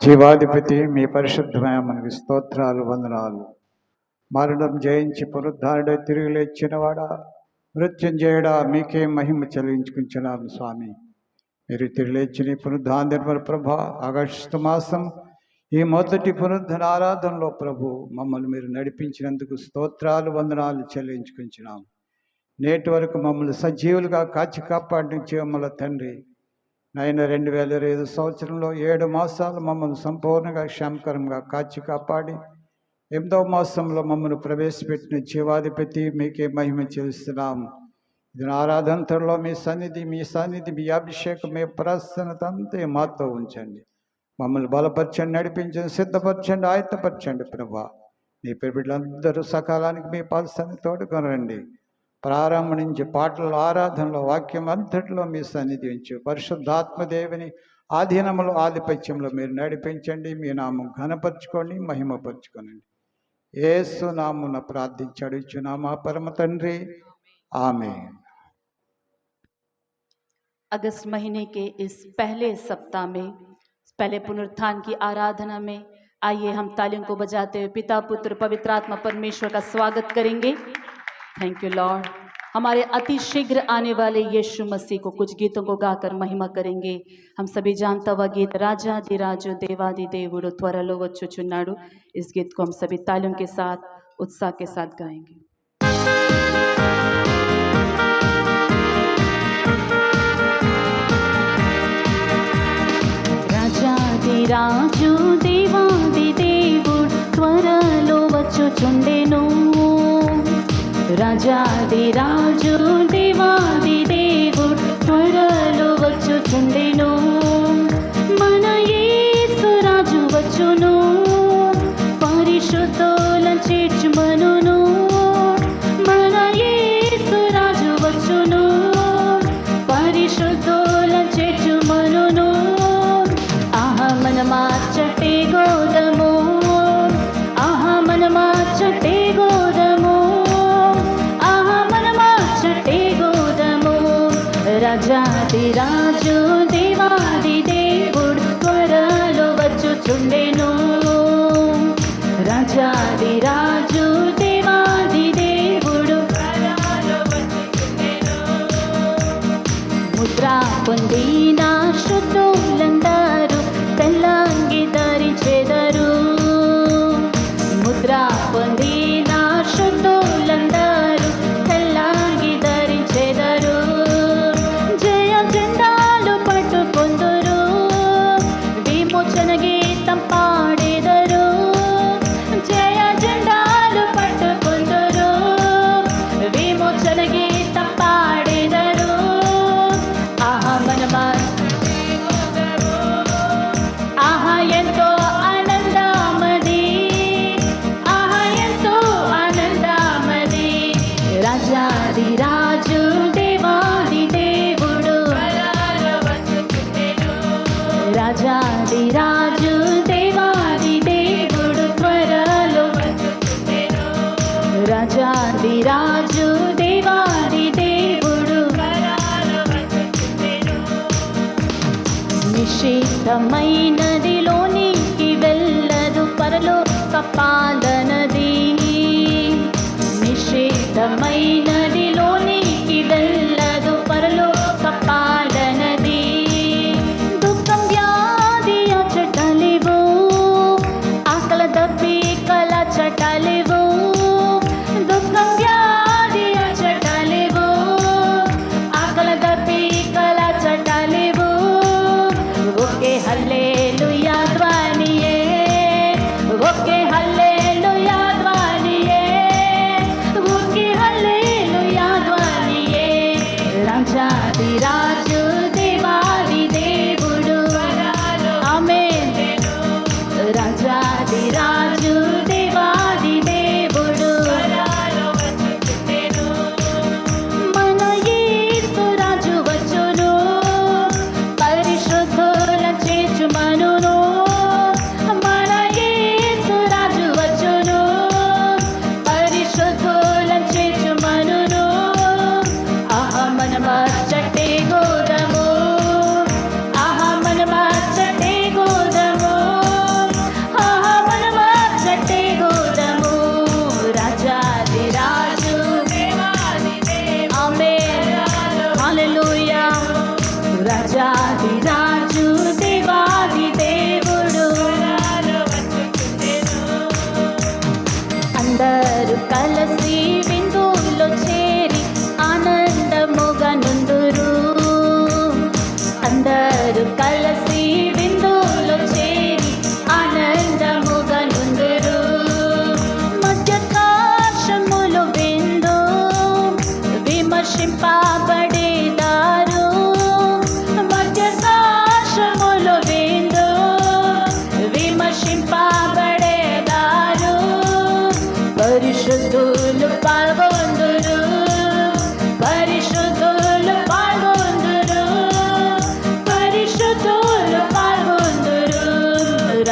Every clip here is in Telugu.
జీవాధిపతి మీ పరిశుద్ధమైన మనకి స్తోత్రాలు వందనాలు. మరణం జయించి పునరుద్ధారుడై తిరిగి లేచినవాడా, మృత్యుంజయుడా, మీకే మహిమ చెల్లించుకుంటున్నాను స్వామి. మీరు తిరిగి లేచిన పునరుద్ధాన ప్రభ ఆగస్టు మాసం ఈ మొదటి పునరుద్ధరణ ఆరాధనలో ప్రభు మమ్మల్ని మీరు నడిపించినందుకు స్తోత్రాలు వందనాలు చెల్లించుకుంటున్నాము. నేటి వరకు మమ్మల్ని సజీవులుగా కాచి కాపాడించే మమ్మల్ని తండ్రి నాయన 2025 సంవత్సరంలో 7 మాసాలు మమ్మల్ని సంపూర్ణంగా క్షేమకరంగా కాచి కాపాడి 8వ మాసంలో మమ్మల్ని ప్రవేశపెట్టిన జీవాధిపతి మీకే మహిమ చెల్లిస్తున్నాము. ఇది ఆరాధనలో మీ సన్నిధి మీ అభిషేకం మీ ప్రసన్నత అంతా మాతో ఉంచండి. మమ్మల్ని బలపరచండి, నడిపించండి, సిద్ధపరచండి, ఆయత్తపరచండి ప్రభా. మీ బిడ్డలందరూ సకాలానికి మీ పాదసన్ని తోడుకొనండి. ప్రారంభం నుంచి పాటలు ఆరాధనలో వాక్యం అంతటిలో మీ సన్నిధి ఉంచి పరిశుద్ధాత్మదేవిని ఆధీనంలో ఆధిపత్యంలో మీరు నడిపించండి. మీ నామం ఘనపరచుకోండి, మహిమపరచుకోండి. యేసు నామున ప్రార్థించి అడుగుచున్నామా పరమ తండ్రి, ఆమేన్. अगस्त महीने के इस पहले सप्ताह में, पहले पुनरुत्थान की आराधना में आइए हम तालियों को बजाते हुए पिता पुत्र पवित्र आत्मा परमेश्वर का स्वागत करेंगे. Thank you Lord. हमारे अति शीघ्र आने वाले यीशु मसीह को कुछ गीतों को गाकर महिमा करेंगे. हम सभी जानता हुआ गीत राजाधिराजु देवादि దేవుడు త్వరలో వచ్చుచున్నాడు. इस गीत को हम सभी तालियों के साथ उत्साह के साथ गाएंगे. రాజు దేవాది దేవుడు త్వరలో వచ్చుచుండెను. రాజాది రాజు దేవాది దేవుడు త్వరలో వచ్చుచుండెను. మన యేసు రాజు వచ్చును, పరిశుద్ధులను చేర్చుమనును. మన యేసు రాజు వచ్చును, పరిశుద్ధులను చేర్చుమనును. మన మార్చటే గోదము, ఆహా మన మార్చటే గోదము, ఆహా మన మార్చటే గోదము. రాజాది రాజు దేవాది దేవుడు త్వరలో వచ్చుచుండెను. రాజాది రాజు దేవాది దేవుడు త్వరలో వచ్చుచుండెను. ముద్ర పొందిన శుద్ధులందరూ తెల్లంగి ధరించెదరు. ముద్ర పొందిన శుద్ధులందరూ తెల్లంగి ధరించెదరు. జయ జెండాలు పట్టుకొందురు, విమోచన గీతం పాడెదరు. జయ జెండా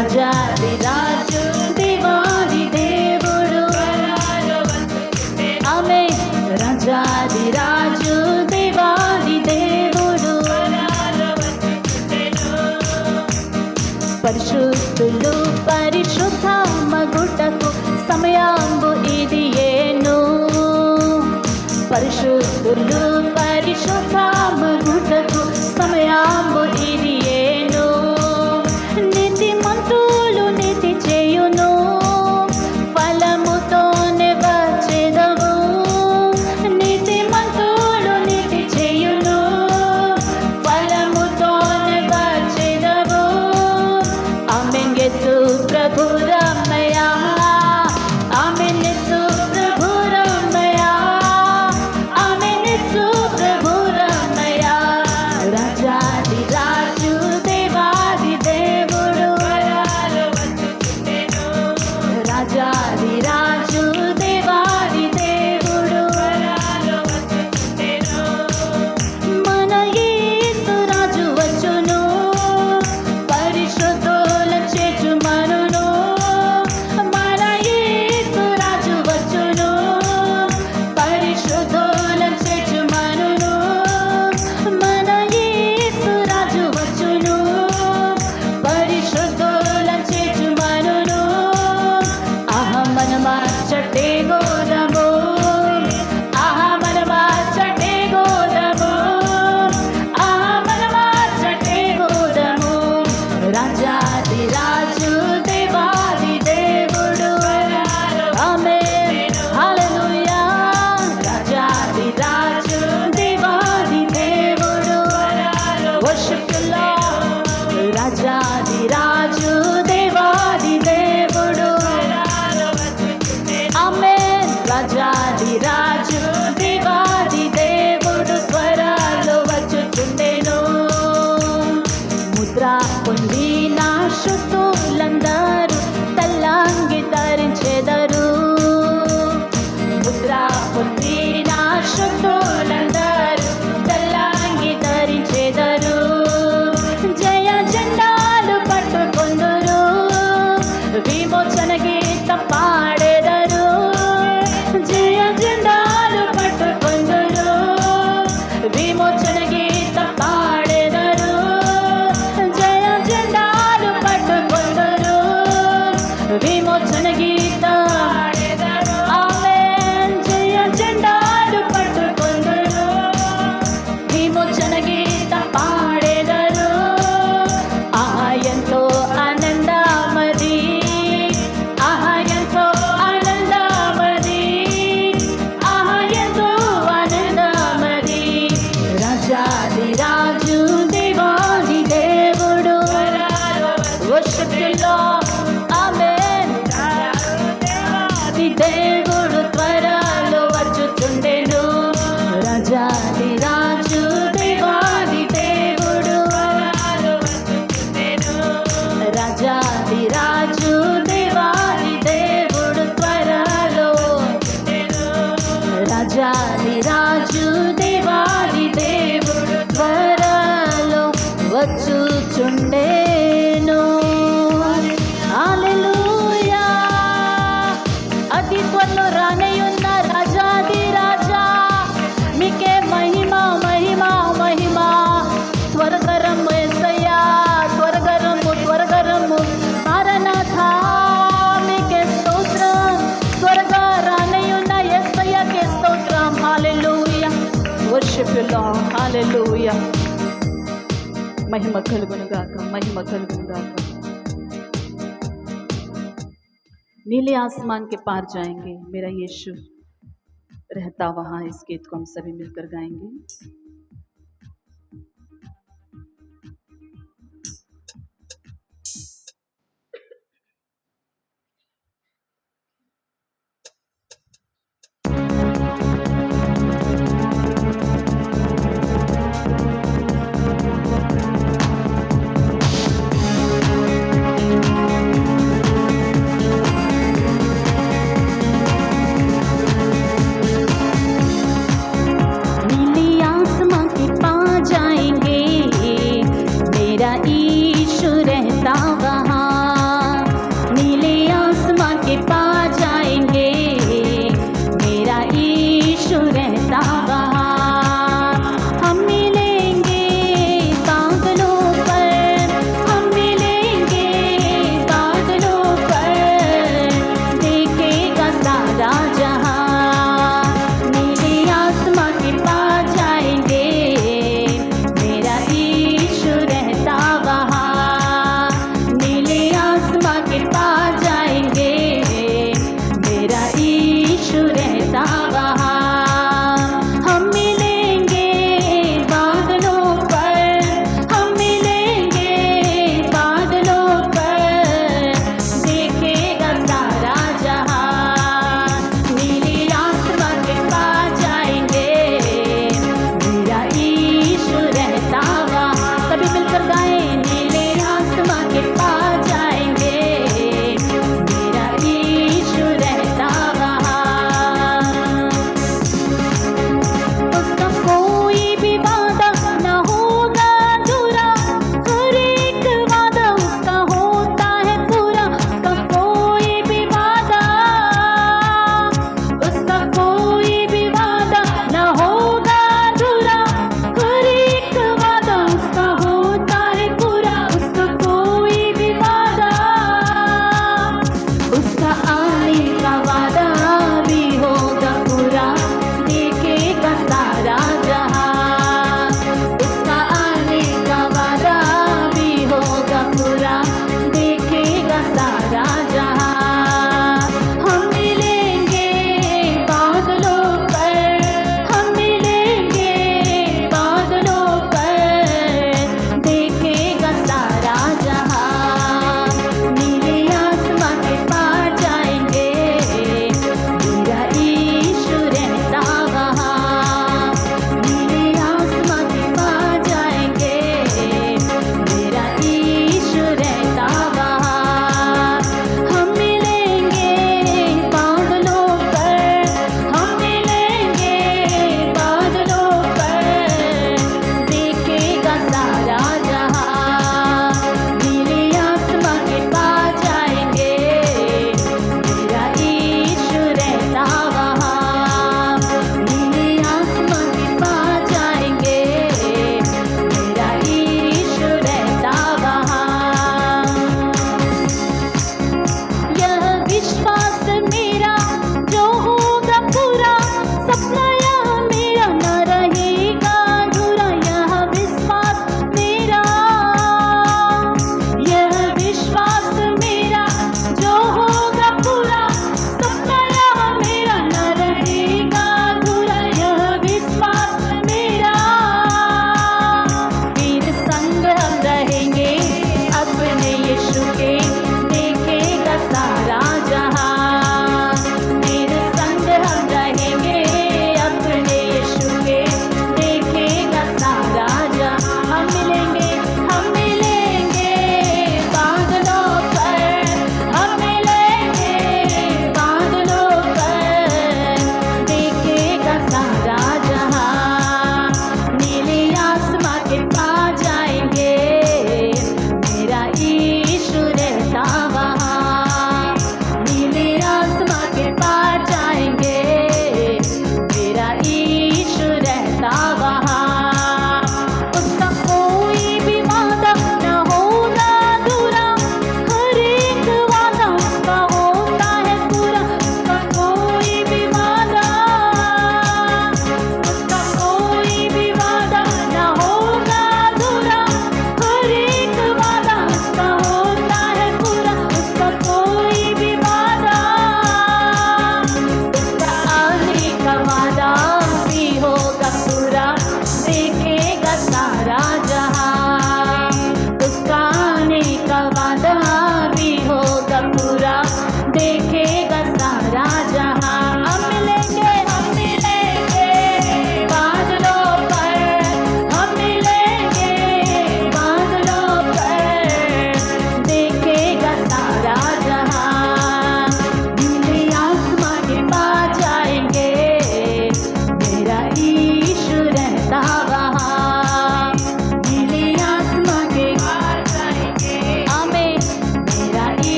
రాజాది రాజు దేవాది దేవుడు ఆమె రాజాది రాజు దేవాది దేవుడు పరిశుద్ధులు పరిశుద్ధ మగుటకు సమయాంబు ఇది ఏను పరిశుద్ధులు పరిశుద్ధ మగుటకు సమయాంబు ఇది ఏను నీతి మంతులు నీతి చేయును ఫలముతోనే వచ్చెదవు నీతి మంతులు నీతి చేయును ఫలముతోనే వచ్చెదవు ఆమేన్ యేసు ప్రభు రమయ ఆమేన్ యేసు ప్రభు రమయ ఆమేన్ యేసు ప్రభు రమయ రాజాది రాజు దేవాది దేవుడు రాజాది రాజు దేవాది దేవుడు మన యేసు రాజు వచ్చును పరిశుద్ధుల చేర్చు మనును మన యేసు రాజు వచ్చును పరిశుద్ధుల చేర్చు మనును మన యేసు రాజు వచ్చును పరిశుద్ధుల చేర్చు మనును ఆహా మన మార్చటే గోదము ఆహా మన మార్చటే గోదము ఆహా మన మార్చటే గోదము రాజాది రాజు దేవాది దేవుడు ఆమేన్ హల్లెలూయా రాజాది రాజు దేవాది దేవుడు worship the Lord రాజాది రాజు దేవాది దేవుడు ఆమేన్ రాజాది రాజు దేవాది దేవుడు త్వరలో వచ్చుచుండెను ముద్ర పొందిన శుద్ధులందరూ తల్లంగి ధరించెదరు ముద్ర పొందిన శుద్ధులందరూ తల్లంగి ధరించెదరు జయ జెండాలు పట్టుకొందురు విమోచన గీతం పాడెదరు జయ జెండాలు పట్టుకొందురు విమోచన గీతం పాడెదరు జయ జెండాలు పట్టుకొందురు విమోచన గీతం ఆమేన్ జయ జెండాలు పట్టుకొందురు విమోచన గీతం పాడెదరు ఆహా ఎంతో ఆనందమది ఆహా ఎంతో ఆనందమది ఆహా ఎంతో ఆనందమది రాజాది రాజు దేవాది దేవుడు worship the Lord ఆమేన్ దేవాది దేవుడు త్వరలో వచ్చుచుండెను రాజాది రాజు దేవాది దేవుడు రాజాది రాజు దేవాది దేవుడు త్వరలో రాజాది రాజు దేవాది దేవుడు త్వరలో వచ్చుచుండెను హల్లెలూయా అతి త్వరలో రానయ్యున్న రాజాది రాజా మీకే మహిమ మహిమ మహిమ త్వరగరము యేసయ్యా త్వరగరము త్వరగరము మారనాథ మీకే స్తోత్రం త్వరగా రానయ్యున్న యేసయ్యకే స్తోత్రం హల్లెలూయా worship you Lord hallelujah महिमा कलगुनु गाका महिमा कलगुनु गाका नीले आसमान के पार जाएंगे मेरा यीशु रहता वहाँ इस गीत को हम सभी मिलकर गाएंगे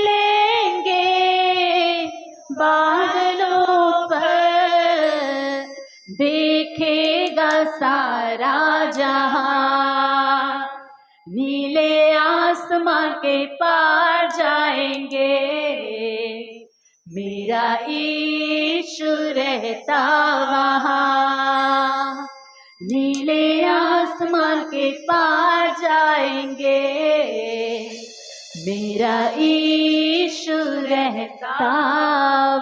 लेंगे बादलों पर, देखेगा सारा जहां, नीले आसमां के पार जाएंगे, मेरा यीशु रहता वहां, नीले आसमान के पार जाएंगे, मेरा यीशु रहता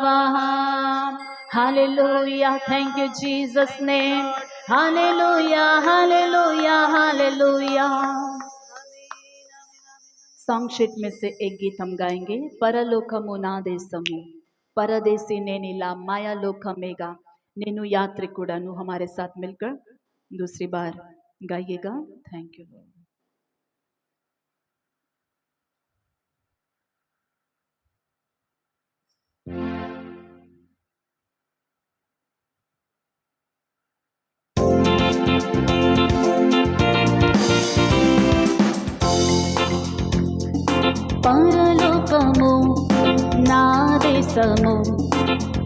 वहां। Hallelujah, thank you Jesus name, hallelujah hallelujah hallelujah. Song sheet में से एक गीत हम गाएंगे, परलोकमु ना देशमु, परदेसी नेनिला माया लोकमेगा नेनु यात्रिकुडनु। हमारे साथ मिलकर दूसरी बार गाइएगा। Thank you. పరలోకము నా దేశము,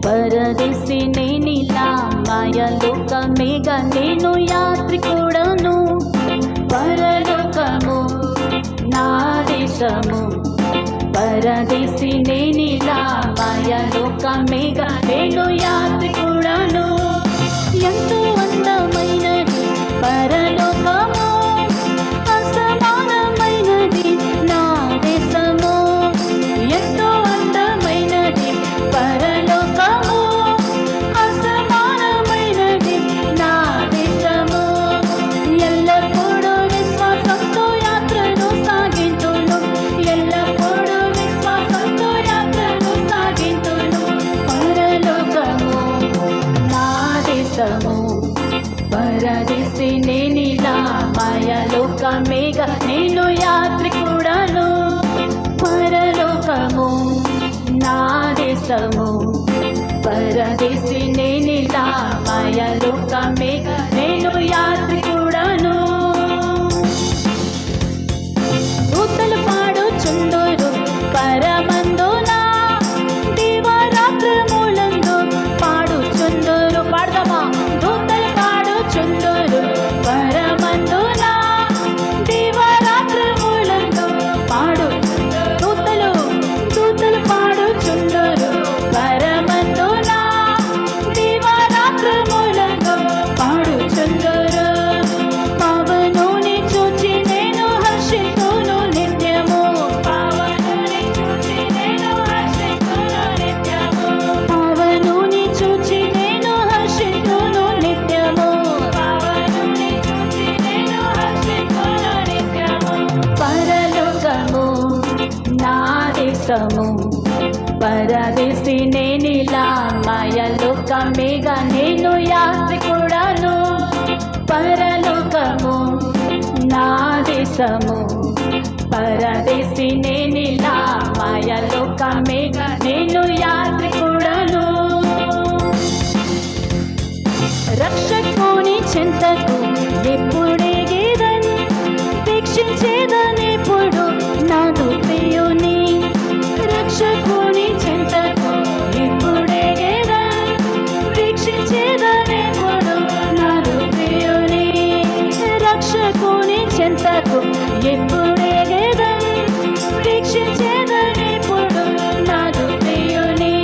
పరదేశి నేనిలా మాయలోకమేగా నేను యాత్రికుడను, పరలోకము నా దేశము, పరదేశి నేనిలా మాయలోకమేగా నేను యాత్రికుడను, ఎంతో అందమైనది పరలోకము, అసమానమైనది నా దేశము, ఎంతో అందమైనది పరలోకము, అసమానమైనది నా దేశము, ఎల్లప్పుడూ విశ్వాసంతో యాత్రను సాగింతును, ఎల్లప్పుడూ విశ్వాసంతో యాత్రను సాగింతును, పరలోకము నా దేశము, పరదేశి నేనిలా మాయలోకమేగా నేను యాత్రికుడను, పరలోకము నా దేశము, పరదేశి నేనిలా మాయలోకమేగా నేను యాత్రికుడను, దూతలు పాడుచుందురు పరమందున, దివారాత్రములందు పాడుచుందురు, పాడదామా, దూతలు పాడుచుందురు పరమందున, దివారాత్రములందు దూతలు పాడుచుందురు పరమందున, దివారాత్రములందు పాడుచుందురు, పవనుని చూచి నేను హర్షితును నిత్యము, పవనుని చూచి నేను హర్షితును నిత్యము, పవనుని చూచి నేను హర్షితును నిత్యము, పవనుని చూచి నేను హర్షితును నిత్యము, పరలోకము నా దేశము, పరదేశి నేనిలా మాయలోకమేగా నేను యాత్రికుడను, పరలోకము నా దేశము, పరదేశి నేనిలా మాయలోకమేగా నేను యాత్రికుడను, రక్షకుని చింతకు ఎప్పుడెగేదన్, వీక్షించేదనెప్పుడు నాదు ప్రియుని, రక్షకుని చింతకు ఎప్పుడెగేదన్, వీక్షించేదనెప్పుడు నాదు ప్రియుని, రక్షకుని చింతకు ఎప్పుడెగేదన్, వీక్షించేదనెప్పుడు నాదు ప్రియుని,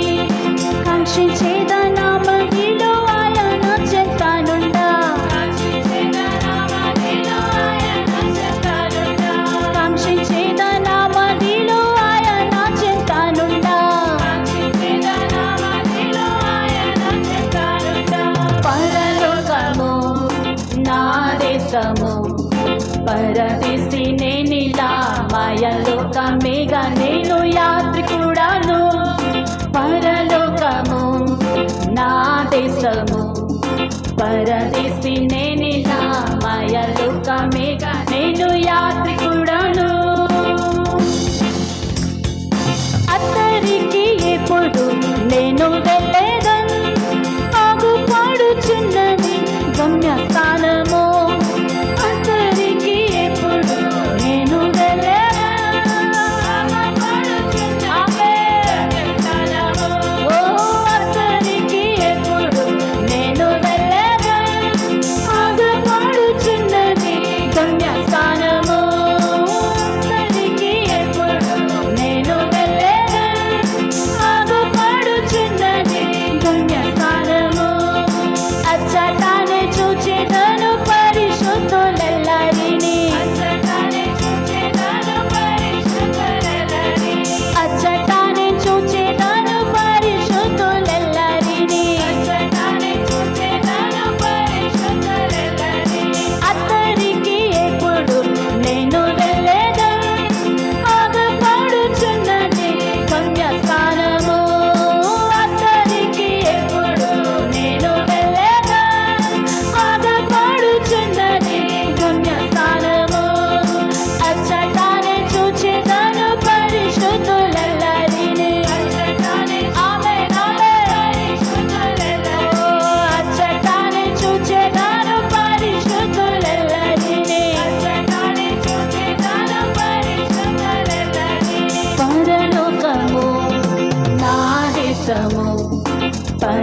కాంక్షించేద నా మదిలో ఆయన చెంతానుండా, కాంక్షించేద నా మదిలో ఆయన చెంతానుండా, కాంక్షించేద నా మదిలో ఆయన చెంతానుండా, కాంక్షించేద నా మదిలో ఆయన చెంతానుండా, పరలోకము నా దేశము, పరదేశి నేనిలా మాయలోకమేగా నేను యాత్రికుడను, పరలోకము నా దేశము, పరదేశి నేనిలా మాయలోకమేగా నేను యాత్రికుడను, అత్తరికి ఎప్పుడు నేను వెళ్ళేదన్, ఆగుపాడుచున్నది గమ్యస్థానము, అత్తరికి ఎప్పుడు నేను వెళ్ళేదన్, ఆగుపాడుచున్నది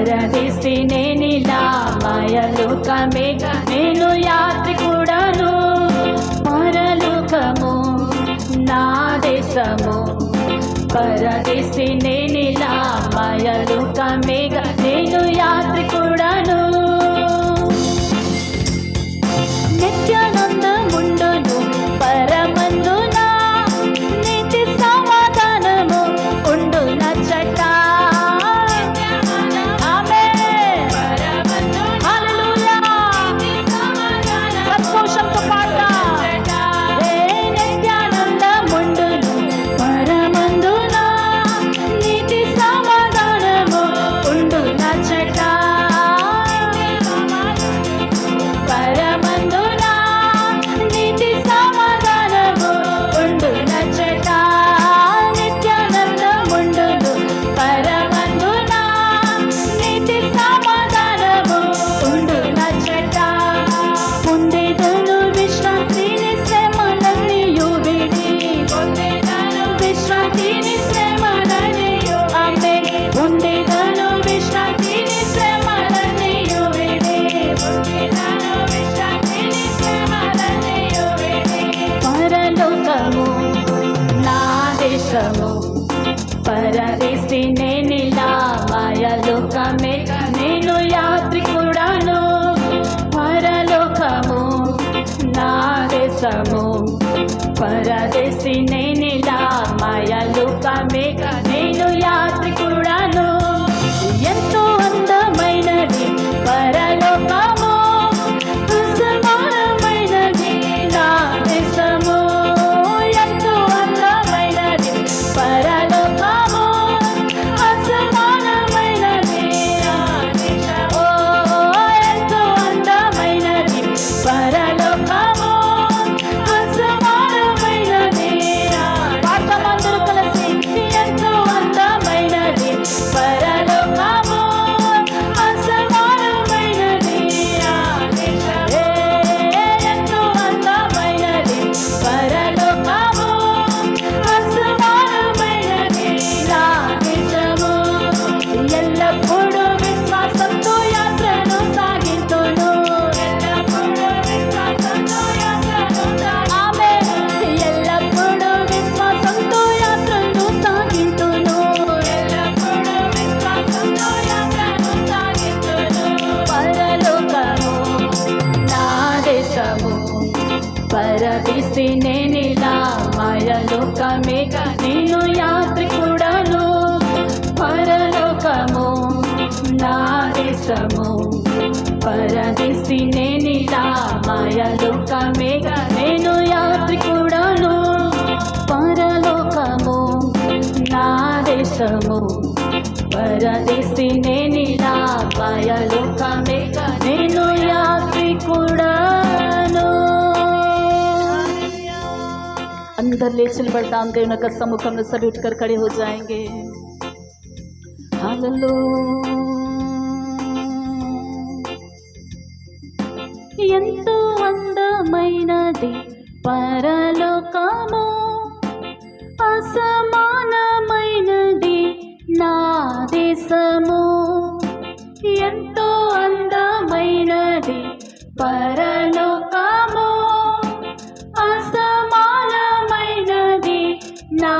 పరదేశి నేనిలా మాయలోకమే నేను యాత్రికుడను పరలోకము నా దేశము పరదేశి నేనిలా మాయలోకమే నేను యాత్రికుడను నిత్యానందముండును పరమందున నీతి సమాధానము ఉండు నచ్చట సంతోషంతో పాడదాం నిత్యానందముండును పరమందున నీతి సమాధానము ఉండు నచ్చట పరమందున నీతి సమాధానము ఉండు నచ్చట నిత్యానందముండును పరమందున నీతి సమాధానము ఉండు నచ్చట పొందేదను విశ్రాంతిని శ్రమలన్నీయు విడి పొందేదను విశ్రాంతిని శ్రమలన్నీయు ఆమె పొందేదను విశ్రాంతిని శ్రమలన్నీయు విడి పొందేదను విశ్రాంతిని శ్రమలన్నీయు విడి పరలోకము నా దేశము పరదేశి నేనిలా మాయలోకమే నేను యాత్రికుడను పరలోకము నా దేశము పరదేశి నేనిలా మాయలోకమే నేను యాత్రికుడను ఎంతో అందమైనది పరలోకము అసమానమైనది నా దేశము ఎంతో అందమైనది పరలోకము అసమానమైనది నా దేశము ఎంతో అందమైనది పరలోకము అసమానమైనది పాఠమందరూ కలిసి ఎంతో అందమైనది పరలోకము అసమానమైనది నా దేశము ఎంతో అందమైనది పరలోకము అసమానమైనది నా దేశము ఎల్లప్పుడూ విశ్వాసంతో యాత్రను సాగింతును ఎల్లప్పుడూ విశ్వాసంతో యాత్రను ఆమేన్ ఎల్లప్పుడూ విశ్వాసంతో యాత్రను సాగింతును ఎల్లప్పుడూ విశ్వాసంతో యాత్రను సాగింతును పరలోకము నా దేశము పరదేశి నేనిలా మాయలోకమే నేను యాత్రికుడను పరలోకము నా దేశము పరదేశి నేనిలా మాయలోకమే నేను యాత్రికుడను పరలోకము నా దేశము పరదేశి నేనిలా మాయలోకమే నేను యాత్రికుడను अंदर ले चल बड़दाम देवना का सम्मुख में सभी उठकर खड़े हो जाएंगे हालेलूया ఎంతో అందమైనది పరలోకము అసమానమైనది నా దేశము ఎంతో అందమైనది పరలోకము అసమానమైనది నా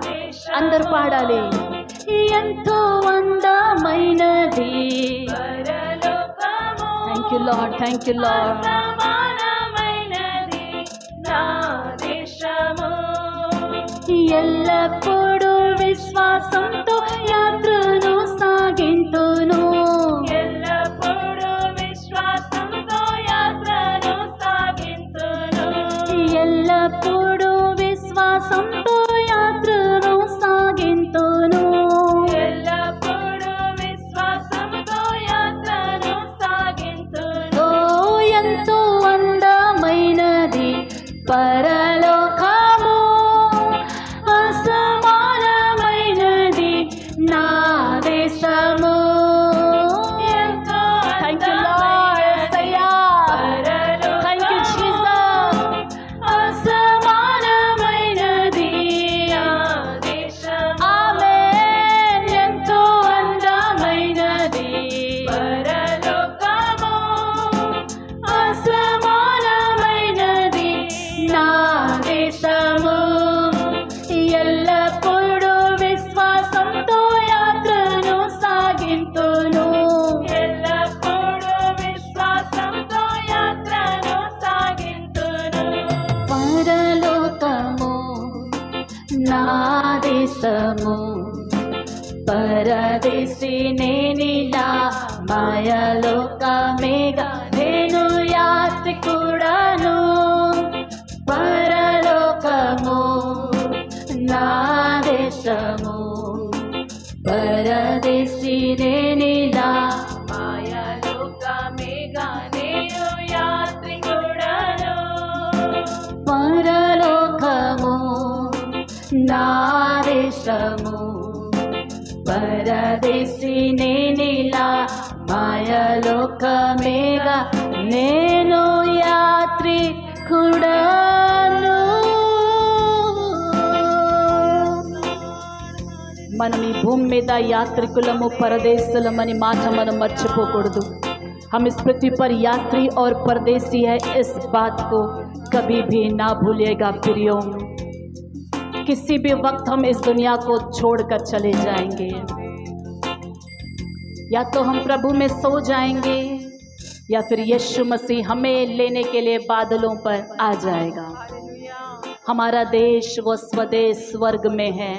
దేశము అందరూ పాడాలి ఎంతో అందమైనది పరలోకము థ్యాంక్ యూ లార్డ్ అసమానమైనది నా దేశము ఎల్లప్పుడూ విశ్వాసంతో యాత్రను సాగింతును ఎల్లప్పుడూ విశ్వాసంతో యాత్రను సాగింతును ఎల్లప్పుడూ విశ్వాసంతో యాత్రను సాగింతును ఎల్లప్పుడూ విశ్వాసంతో యాత్రను సాగింతును ఎంతో అందమైనది పరలోకము అసమానమైనది లోకము పరదేశి నేనిలా మాయలోకమేగా నేను యాత్రికుడను పరలోకము నా దేశము పరదేశి నేనిలా మాయలోకమేగా నేను యాత్రికుడను పరలోకము నా దేశము పరదేశి నేనిలా మాయలోకమేగా నేను యాత్రికుడను. మనం ఈ భూమి మీద యాత్రికులము పరదేశులమని మాట మనం మర్చిపోకూడదు. हम इस पृथ्वी पर यात्री और परदेसी है, इस बात को कभी भी ना भूलिएगा प्रियो. किसी भी वक्त हम इस दुनिया को छोड़कर चले जाएंगे, या तो हम प्रभु में सो जाएंगे या फिर यीशु मसीह हमें लेने के लिए बादलों पर आ जाएगा. हमारा देश वो स्वदेश स्वर्ग में है,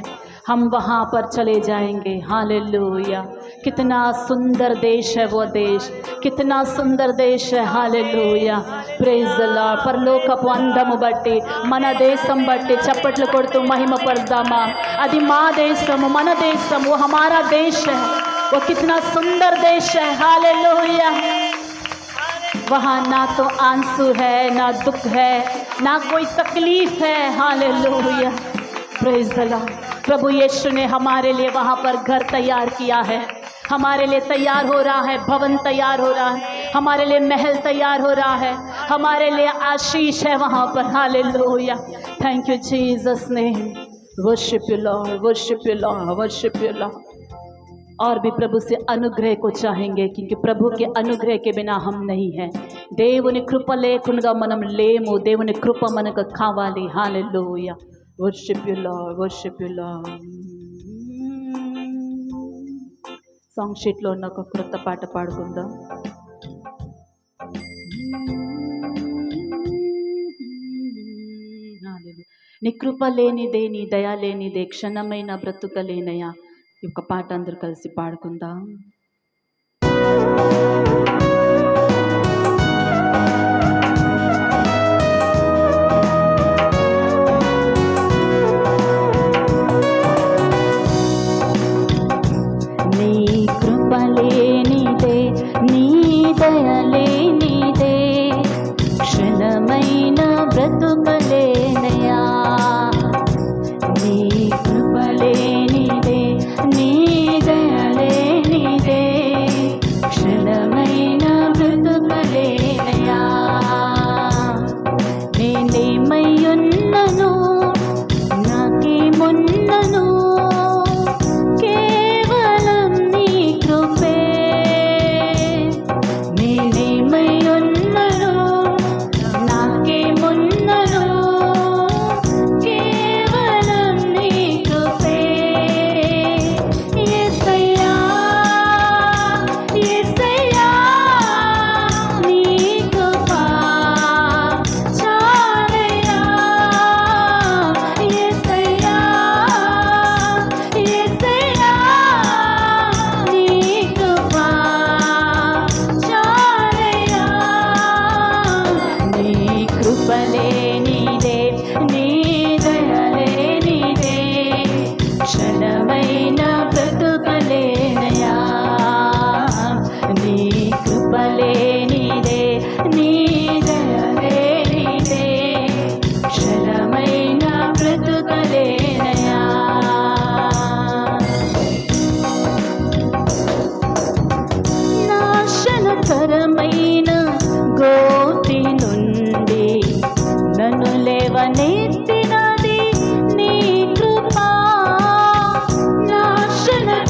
हम वहाँ पर चले जाएंगे. हालेलुया. कितना सुंदर देश है वो देश, कितना सुंदर देश है. हालेलुया. Praise the lord. పరలోకపు అందము బట్టి మన దేశం బట్టి చప్పట్లు కొడుతూ మహిమ పరదామా. అది మా దేశము, మన దేశము, वो हमारा देश है. वो कितना सुंदर देश है. हालेलुया. वहाँ ना तो आंसू है, ना दुख है, ना कोई तकलीफ है. हालेलुया. Praise the lord. प्रभु यीशु ने हमारे लिए वहाँ पर घर तैयार किया है, हमारे लिए तैयार हो रहा है, भवन तैयार हो रहा है, हमारे लिए महल तैयार हो रहा है, हमारे लिए आशीष है वहाँ पर. Hallelujah. Thank you Jesus name. Worship you Lord, worship you Lord, worship you Lord. और भी प्रभु से अनुग्रह को चाहेंगे, क्योंकि प्रभु के अनुग्रह के बिना हम नहीं हैं. దేవుని కృప లేకుండా మనం లేము. దేవుని కృప మనకు కావాలి. Hallelujah. Worship you lord, worship you lord. Song షీట్లో ఉన్న ఒక క్రొత్త పాట పాడుకుందాం. నీ కృప లేనిదే, నీ దయ లేనిదే క్షణమైన బ్రతుకలేనయా. ఈ యొక్క పాట అందరూ కలిసి పాడుకుందాం. నీ కృప లేనిదే, నీ దయ లేనిదే క్షణమైన బ్రతుకలేనయా. నీ కృప లేనిదే, నీ దయ లేనిదే క్షణమైన బ్రతుకలేనయా. నేనేమయ్యున్నను, నాకేమున్నను, కేవలం నీ కృపే. నేనేమయ్యున్నను, నాకేమున్నను, కేవలం నీ కృపే. యేసయ్యా, యేసయ్యా, నీ కృప చాలయ్యా. యేసయ్యా, యేసయ్యా, నీ కృప చాలయ్యా. నీ కృప లేనిదే, నీ దయ లేనిదే క్షణమైన బ్రతుకలేనయా. నీ కృప లేనిదే, నీ దయ లేనిదే క్షణమైన బ్రతుకలేనయా. నాశనకరమైన గోతి నుండి నన్ను లేవనెత్తినది నీ కృప. నాశనకరమైన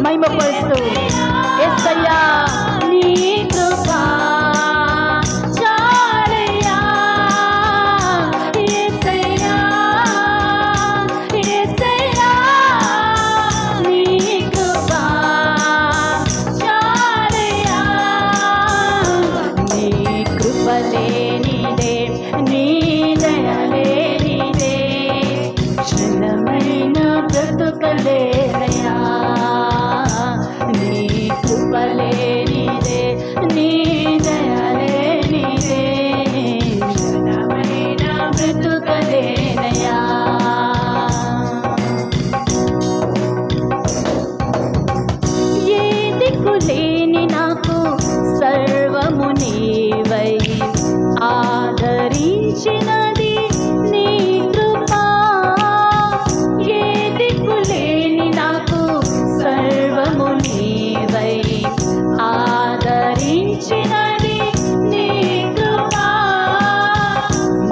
మహిమపరుస్తూ యేసయ్యా నీ కృప చాలయ్యా యేసయ్యా యేసయ్యా నీ కృప చాలయ్యా నీ కృప లేనిదే నీ దయ లేనిదే క్షణమైన బ్రతుకలేనయ్యా నీ కృప లేనిదే నీ దయ లేనిదే క్షణమైన బ్రతుకలేనయ్యా ఏ దిక్కులేని నాకు సర్వము నీవై ఆదరించినది నీ కృప ఏ దిక్కులేని నాకు సర్వము నీవై ఆదరించినది నీ కృప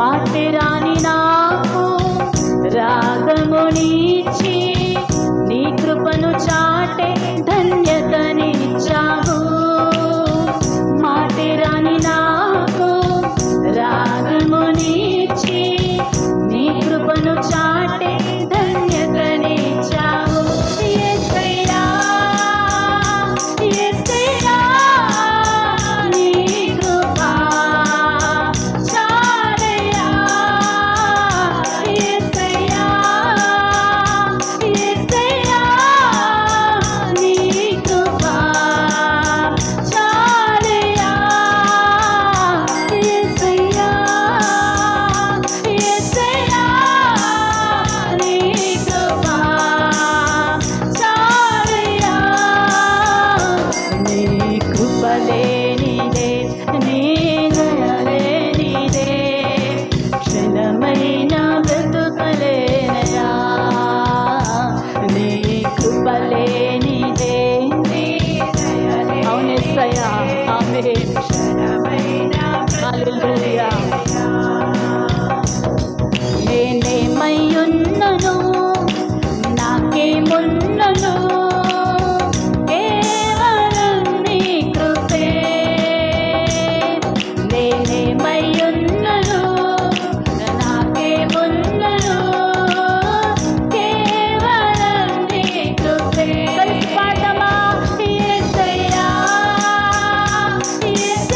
మాటరాని నాకు రాగమునిచ్చి నీ కృపను చాటే ధన్యతనిచ్చావు మాటరాని నాకు రాగమునిచ్చి నీ కృపను చాటే ధన్యతనిచ్చావు యేసయ్యా యేసయ్యా నీ కృప చాలయ్యా యేసయ్యా యేసయ్యా నీ కృప చాలయ్యా యేసయ్యా యేసయ్యా నీ కృప చాలయ్యా నీ కృప లేనిదే నీ దయ లేనిదే క్షణమైన బ్రతుకలేనయా నీ కృప లేనిదే నీ దయ లేనిదే అవునెస్సయ్యా ఆమేన్ హల్లెలూయా నేనేమయ్యున్నను నాకేమున్నను కేవలం నీ కృపే నేనేమయ్యున్నను నాకేమున్నను కేవలం నీ కృపే కలిసి పాడమా యేసయ్యా యేసయ్యా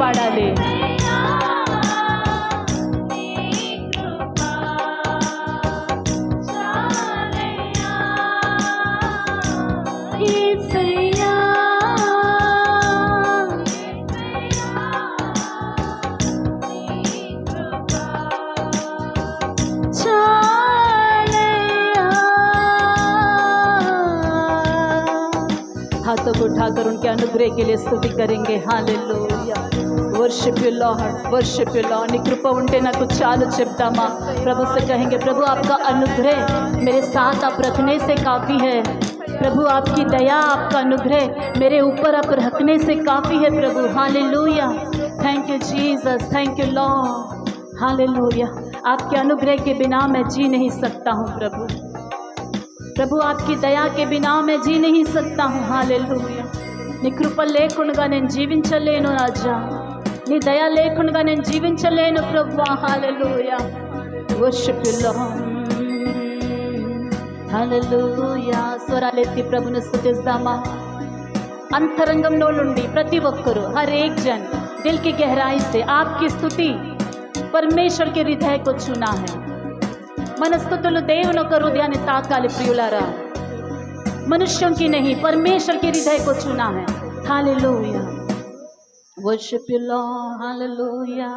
పాడాలి. हाथों को उठाकर उनके अनुग्रह के लिए स्तुति करेंगे. Hallelujah. Worship you lord, worship you lord. నీ కృప ఉంటే నాకు చాలు చెప్తామా. प्रभु से कहेंगे, प्रभु आपका अनुग्रह मेरे साथ आप रखने से काफ़ी है. प्रभु आपकी दया, आपका अनुग्रह मेरे ऊपर आप रखने से काफ़ी है प्रभु. Hallelujah. Thank you Jesus, thank you lord. Hallelujah. आपके अनुग्रह के बिना मैं जी नहीं सकता हूँ प्रभु. प्रभु आपकी दया के बिना मैं जी नहीं सकता हूँ. हालेलुया. నీ కృప లేకుండా నేను జీవించలేను రాజా. నీ దయ లేకుండా నేను జీవించలేను ప్రభువా. Hallelujah. Worship you lord. Hallelujah. స్వరాలెత్తి ప్రభుని స్తుతిద్దామా. అంతరంగంలో నుండి ప్రతి ఒక్కరూ, हर एक जन दिल की गहराई से आपकी स्तुति परमेश्वर के हृदय को छूना है. మన స్తుతులు దేవుని యొక్క హృదయాన్ని తాకాలి ప్రియులారా. मनुष्यों की नहीं, परमेश्वर के हृदय को छूना है. Hallelujah. Worship you lord. Hallelujah.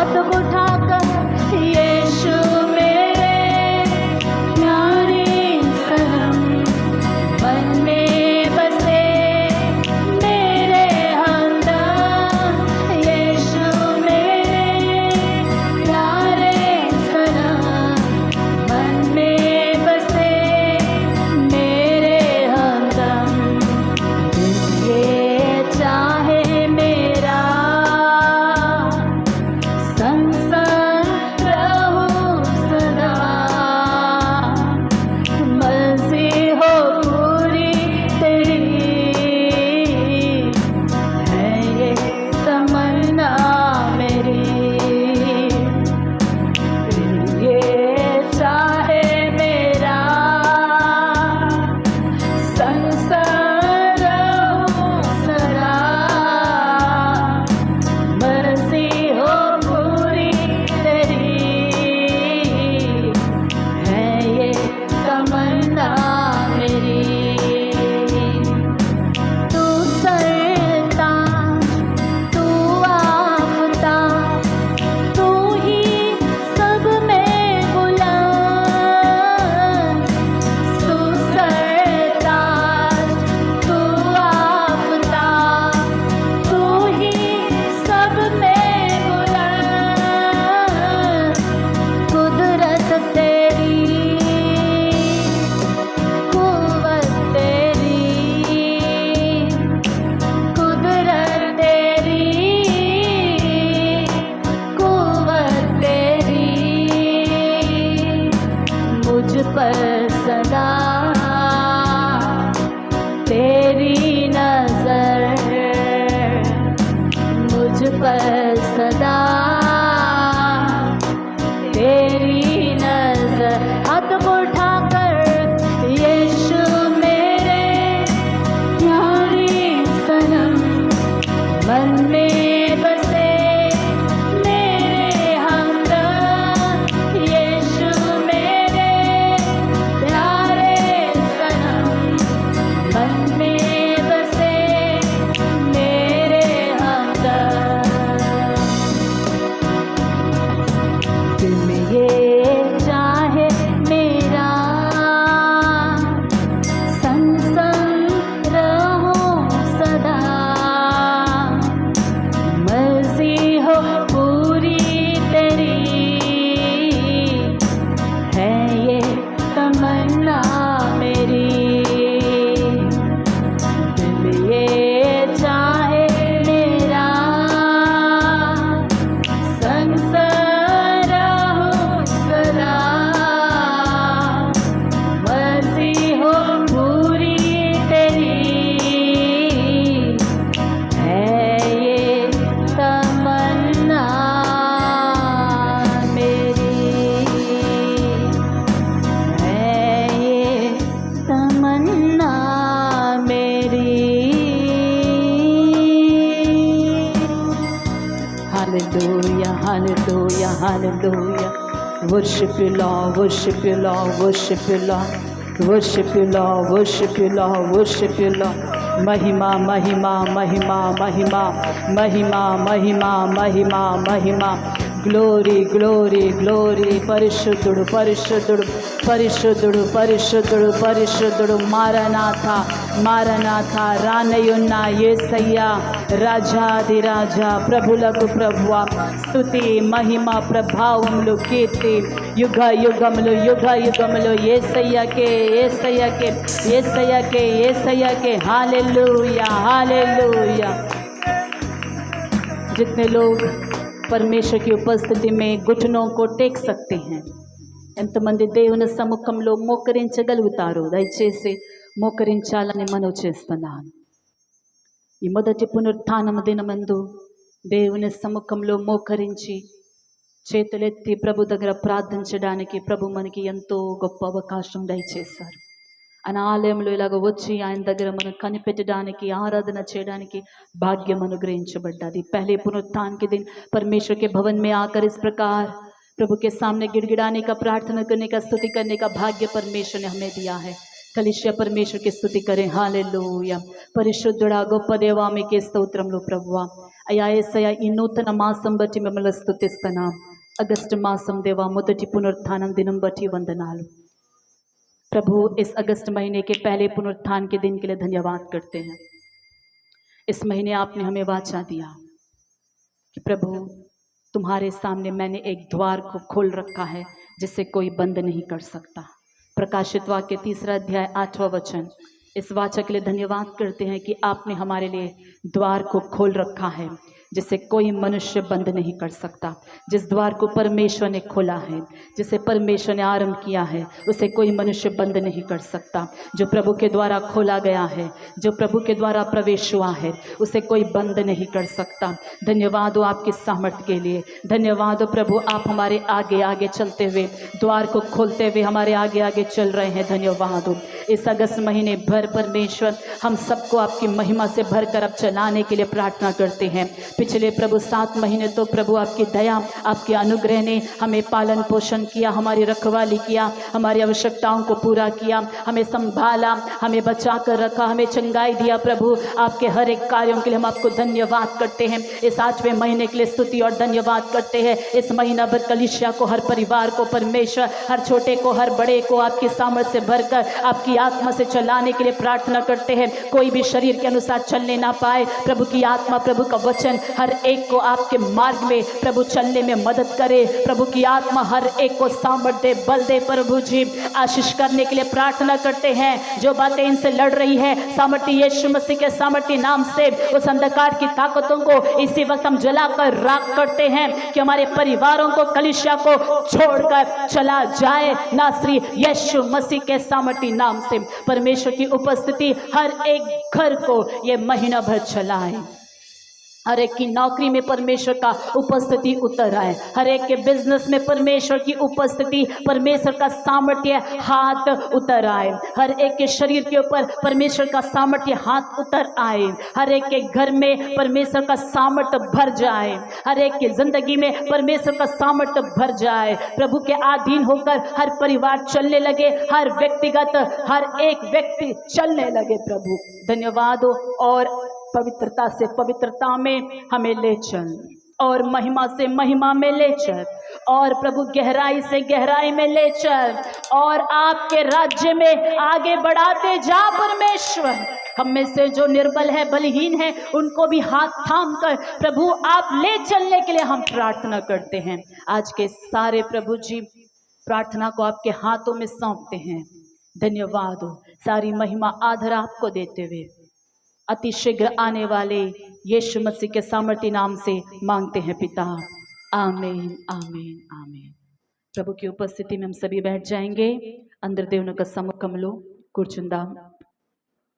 हाथ को उठाकर यीशु मेरे प्यारे सनम, मन में बसे मेरे हमदम, यीशु मेरे प्यारे सनम, मन में बसे मेरे हमदम। ये चाहे मेरा संग संग रहूं सदा, मर्जी हो पूरी तेरी, है ये तमन्ना मेरी। ये चाहे मेरा संग संग रहूं सदा, मर्जी हो पूरी तेरी, है ये तमन्ना मेरी। तू सरताज, तू आफ़ताब, तू ही सब में बुलंद। तू सरताज, तू आफ़ताब, तू ही सब में बुलंद। कुदरत तेरी, कुव्वत तेरी, कुदरत तेरी, कुव्वत तेरी, मुझ पर सदा तेरी नजर, मुझ पर सदा तेरी नजर। हाथ को उठाकर यीशु मेरे प्यारे सनम, मन में बसे मेरे हमदम, यीशु मेरे प्यारे सनम, मन में बसे मेरे हमदम। दिल ये चाहे मेरा संग संग रहूं सदा, मर्जी हो पूरी तेरी, है ये तमन्ना मेरी। दिल ये चाहे मेरा संग संग रहूं सदा, मर्जी हो पूरी तेरी, है ये तमन्ना मेरी, है ये तमन्ना मेरी। Hallelujah, hallelujah, hallelujah. Worship you, Lord, worship you, Lord, worship you, Lord. Worship you, Lord, worship you, Lord, worship you, Lord. महिमा महिमा महिमा महिमा महिमा महिमा महिमा महिमा, గ్లోరీ గ్లోరీ గ్లోరీ, పరిశుద్ధుడు పరిశుద్ధుడు పరిశుద్ధుడు పరిశుద్ధుడు పరిశుద్ధుడు, మారనాథ మారనాథ, రానయున్న యేసయ్యా, రాజాది రాజా, ప్రభులకు ప్రభువా, స్తుతి మహిమ ప్రభావములు కీర్తి యుగ యుగములు యుగ యుగములు యేసయ్యకే యేసయ్యకే యేసయ్యకే యేసయ్యకే। Hallelujah hallelujah. जितने लोग परमेश्वर की उपस्थिति में घुटनों को टेक सकते हैं, ఎంతమంది దేవుని సముఖంలో మోకరించగలుగుతారు? దయచేసి మోకరించాలని మనవి చేస్తున్నాను. ఈ మొదటి పునరుత్థానము దినమందు దేవుని సముఖంలో మోకరించి చేతులెత్తి ప్రభు దగ్గర ప్రార్థించడానికి ప్రభు మనకి ఎంతో గొప్ప అవకాశం దయచేశారు. ఆయన ఆలయంలో ఇలాగ వచ్చి ఆయన దగ్గర మనం కనిపెట్టడానికి, ఆరాధన చేయడానికి भाग्य अनुग्रहिंचबड्डा। पहले पुनरुत्थान के दिन परमेश्वर के भवन में आकर इस प्रकार प्रभु के सामने गिड़गिड़ाने का, प्रार्थना करने का, स्तुति करने का भाग्य परमेश्वर ने हमें दिया है। कलिशिया परमेश्वर की स्तुति करें। हालेलुया। పరిశుద్ధుడా గొప్ప దేవా మీకే స్తోత్రములు ప్రభువా। అయా యేసయ్యా ఈ నూతన మాసం బట్టి మిమ్మల్ని స్తుతిస్తున్నాం. అగస్టు మాసం దేవా మొదటి పునరుత్థానం దినం బట్టి వందనాలు प्रभु. इस अगस्त महीने के पहले पुनरुत्थान के दिन के लिए धन्यवाद करते हैं. इस महीने आपने हमें वाचा दिया कि प्रभु तुम्हारे सामने मैंने एक द्वार को खोल रखा है जिसे कोई बंद नहीं कर सकता. प्रकाशित वाक्य 3 अध्याय 8वां वचन. इस वाचा के लिए धन्यवाद करते हैं कि आपने हमारे लिए द्वार को खोल रखा है जिसे कोई मनुष्य बंद नहीं कर सकता. जिस द्वार को परमेश्वर ने खोला है, जिसे परमेश्वर ने आरंभ किया है, उसे कोई मनुष्य बंद नहीं कर सकता. जो प्रभु के द्वारा खोला गया है, जो प्रभु के द्वारा प्रवेश हुआ है, उसे कोई बंद नहीं कर सकता. धन्यवाद हो आपकी सामर्थ्य के लिए. धन्यवाद हो प्रभु, आप हमारे आगे आगे चलते हुए, द्वार को खोलते हुए हमारे आगे आगे चल रहे हैं. धन्यवाद हो. इस अगस्त महीने भर परमेश्वर हम सबको आपकी महिमा से भरकर अब चलाने के लिए प्रार्थना करते हैं. पिछले प्रभु 7 महीने तो प्रभु आपकी दया, आपके अनुग्रह ने हमें पालन पोषण किया, हमारी रखवाली किया, हमारी आवश्यकताओं को पूरा किया, हमें संभाला, हमें बचा कर रखा, हमें चंगाई दिया. प्रभु आपके हर एक कार्यों के लिए हम आपको धन्यवाद करते हैं. इस 8वें महीने के लिए स्तुति और धन्यवाद करते हैं. इस महीना भर कलीसिया को, हर परिवार को परमेश्वर, हर छोटे को हर बड़े को आपकी सामर्थ से भरकर आपकी आत्मा से चलाने के लिए प्रार्थना करते हैं. कोई भी शरीर के अनुसार चलने ना पाए. प्रभु की आत्मा, प्रभु का वचन हर एक को आपके मार्ग में प्रभु चलने में मदद करे. प्रभु की आत्मा हर एक को सामर्थ दे, बल दे. प्रभु जी आशीष करने के लिए प्रार्थना करते हैं. जो बातें इनसे लड़ रही है, सामर्थ्य यीशु मसीह के सामर्थ्य नाम से उस अंधकार की ताकतों को इसी वक्त हम जलाकर राख करते हैं कि हमारे परिवारों को, कलीसिया को छोड़कर चला जाए. नासरी यीशु मसीह के सामर्थ्य नाम से परमेश्वर की उपस्थिति हर एक घर को ये महीना भर चलाए. हर एक की नौकरी में परमेश्वर का उपस्थिति उतर आए. हर एक के बिजनेस में परमेश्वर की उपस्थिति, परमेश्वर का सामर्थ्य हाथ उतर आए. हर एक के शरीर के ऊपर परमेश्वर का सामर्थ्य हाथ उतर आए. हर एक के घर में परमेश्वर का सामर्थ्य भर जाए. हर एक की जिंदगी में परमेश्वर का सामर्थ्य भर जाए. प्रभु के अधीन होकर हर परिवार चलने लगे, हर व्यक्तिगत हर एक व्यक्ति चलने लगे. प्रभु धन्यवाद हो. और पवित्रता से पवित्रता में हमें ले चल, और महिमा से महिमा में ले चल, और प्रभु गहराई से गहराई में ले चल, और आपके राज्य में आगे बढ़ाते जा. परमेश्वर हम में से जो निर्बल है, बलहीन है, उनको भी हाथ थाम कर प्रभु आप ले चलने के लिए हम प्रार्थना करते हैं. आज के सारे प्रभु जी प्रार्थना को आपके हाथों में सौंपते हैं. धन्यवाद हो. सारी महिमा आदर आपको देते हुए अति शीघ्र आने वाले यीशु मसीह के सामर्थ्य नाम से मांगते हैं पिता. आमीन, आमीन, आमीन. प्रभु की उपस्थिति में हम सभी बैठ जाएंगे. అందరు దేవుని యొక్క సముఖంలో కూర్చుందాం.